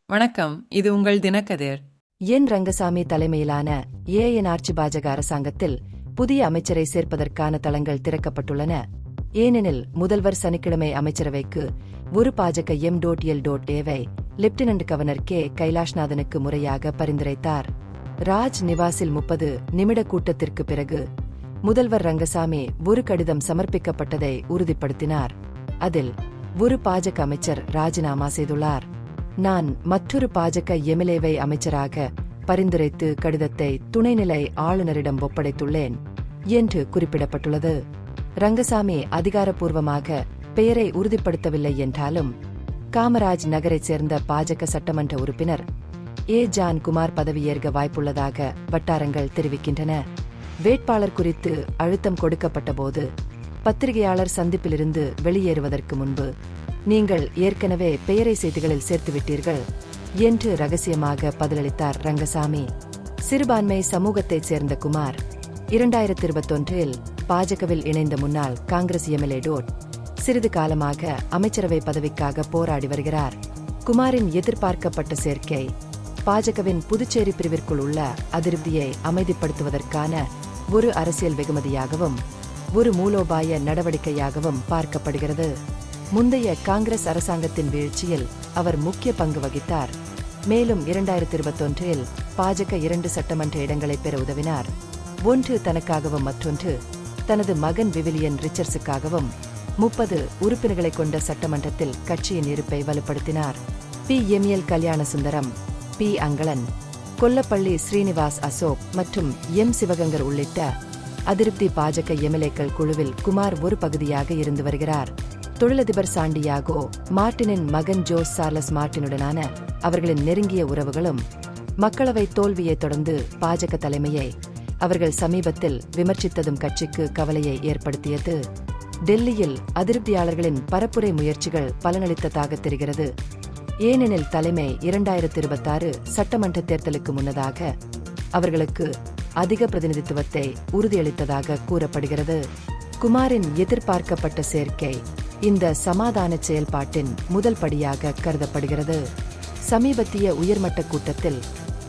வணக்கம், இது உங்கள் தினக்கதிர். என் ரங்கசாமி தலைமையிலான ஏஎன் ஆட்சி பாஜக அரசாங்கத்தில் புதிய அமைச்சரை சேர்ப்பதற்கான தளங்கள் திறக்கப்பட்டுள்ளன. ஏனெனில் முதல்வர் சனிக்கிழமை அமைச்சரவைக்கு ஒரு பாஜக எம்.எல்.ஏவை லெப்டினன்ட் கவர்னர் கே கைலாஷ்நாதனுக்கு முறையாக பரிந்துரைத்தார். ராஜ் நிவாசில் 30 நிமிட கூட்டத்திற்கு பிறகு முதல்வர் ரங்கசாமி ஒரு கடிதம் சமர்ப்பிக்கப்பட்டதை உறுதிப்படுத்தினார். அதில் ஒரு பாஜக அமைச்சர் ராஜினாமா செய்துள்ளார். நான் மற்றொரு பாஜக எம்எல்ஏவை அமைச்சராக பரிந்துரைத்து கடிதத்தை துணைநிலை ஆளுநரிடம் ஒப்படைத்துள்ளேன் என்று குறிப்பிடப்பட்டுள்ளது. ரங்கசாமி அதிகாரப்பூர்வமாக பெயரை உறுதிப்படுத்தவில்லை என்றாலும் காமராஜ் நகரைச் சேர்ந்த பாஜக சட்டமன்ற உறுப்பினர் ஏ. ஜான்குமார் பதவியேற்க வாய்ப்புள்ளதாக வட்டாரங்கள் தெரிவிக்கின்றன. வேட்பாளர் குறித்து அழுத்தம் கொடுக்கப்பட்டபோது பத்திரிகையாளர் சந்திப்பிலிருந்து வெளியேறுவதற்கு முன்பு நீங்கள் ஏற்கனவே பெயரை செய்திகளில் சேர்த்துவிட்டீர்கள் என்று ரகசியமாக பதிலளித்தார் ரங்கசாமி. சிறுபான்மை சமூகத்தைச் சேர்ந்த குமார் 2021இல் பாஜகவில் இணைந்த முன்னாள் காங்கிரஸ் எம்எல்ஏ. சிறிது காலமாக அமைச்சரவை பதவிக்காக போராடி வருகிறார். குமாரின் எதிர்பார்க்கப்பட்ட சேர்க்கை பாஜகவின் புதுச்சேரி பிரிவிற்குள் உள்ள அதிருப்தியை அமைதிப்படுத்துவதற்கான ஒரு அரசியல் வெகுமதியாகவும் ஒரு மூலோபாய நடவடிக்கையாகவும் பார்க்கப்படுகிறது. முந்தைய காங்கிரஸ் அரசாங்கத்தின் வீழ்ச்சியில் அவர் முக்கிய பங்கு வகித்தார். மேலும் 2021இல் பாஜக 2 சட்டமன்ற இடங்களை பெற உதவினார். ஒன்று தனக்காகவும் மற்றொன்று தனது மகன் விவிலியன் ரிச்சர்ஸுக்காகவும் 30 உறுப்பினர்களை கொண்ட சட்டமன்றத்தில் கட்சியின் இருப்பை வலுப்படுத்தினார். பி.எம்.எல். கல்யாணசுந்தரம், பி. அங்களன், கொல்லப்பள்ளி ஸ்ரீனிவாஸ் அசோக் மற்றும் எம். சிவகங்கர் உள்ளிட்ட அதிருப்தி பாஜக எம்எல்ஏக்கள் குழுவில் குமார் ஒரு பகுதியாக இருந்து வருகிறார். தொழிலதிபர் சாண்டியாகோ மார்டினின் மகன் ஜோஸ் சார்லஸ் மார்டினுடனான அவர்களின் நெருங்கிய உறவுகளும் மக்களவை தோல்வியை தொடர்ந்து பாஜக தலைமையை அவர்கள் சமீபத்தில் விமர்சித்ததும் கட்சிக்கு கவலையை ஏற்படுத்தியது. டெல்லியில் அதிருப்தியாளர்களின் பரப்புரை முயற்சிகள் பலனளித்ததாக தெரிகிறது. ஏனெனில் தலைமை 2026 சட்டமன்ற தேர்தலுக்கு முன்னதாக அவர்களுக்கு அதிக பிரதிநிதித்துவத்தை உறுதியளித்ததாக கூறப்படுகிறது. குமாரின் எதிர்பார்க்கப்பட்ட சேர்க்கை இந்த சமாதான செயல்பாட்டின் முதல் படியாக கருதப்படுகிறது. சமீபத்திய உயர்மட்ட கூட்டத்தில்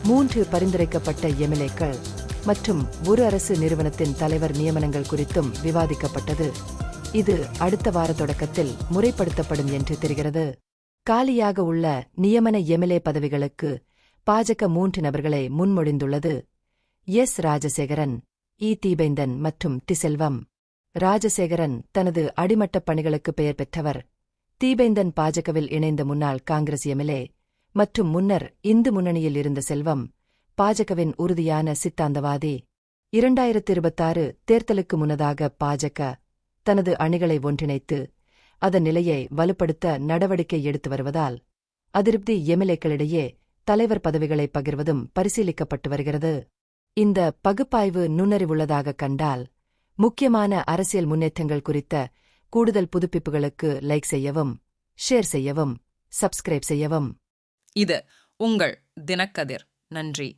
3 பரிந்துரைக்கப்பட்ட எம்எல்ஏக்கள் மற்றும் ஒரு அரசு நிறுவனத்தின் தலைவர் நியமனங்கள் குறித்தும் விவாதிக்கப்பட்டது. இது அடுத்த வார தொடக்கத்தில் முறைப்படுத்தப்படும் என்று தெரிகிறது. காலியாக உள்ள நியமன எம்எல்ஏ பதவிகளுக்கு பாஜக 3 நபர்களை முன்மொழிந்துள்ளது. எஸ். ராஜசேகரன், இ. தீபேந்தன் மற்றும் டி. செல்வம். ராஜசேகரன் தனது அடிமட்ட பணிகளுக்கு பெயர் பெற்றவர். தீபேந்தன் பாஜகவில் இணைந்த முன்னாள் காங்கிரஸ் எம்எல்ஏ மற்றும் முன்னர் இந்து முன்னணியில் இருந்த செல்வம் பாஜகவின் உறுதியான சித்தாந்தவாதி. 2026 தேர்தலுக்கு முன்னதாக பாஜக தனது அணிகளை ஒன்றிணைத்து அதன் நிலையை வலுப்படுத்த நடவடிக்கை எடுத்து வருவதால் அதிருப்தி எம்எல்ஏக்களிடையே தலைவர் பதவிகளை பகிர்வதும் பரிசீலிக்கப்பட்டு வருகிறது. இந்த பகுப்பாய்வு நுண்ணறிவுள்ளதாக கண்டால் முக்கியமான அரசியல் முன்னேற்றங்கள் குறித்த கூடுதல் புதுப்பிப்புகளுக்கு லைக் செய்யவும், ஷேர் செய்யவும், சப்ஸ்கிரைப் செய்யவும். இது உங்கள் தினக்கதிர். நன்றி.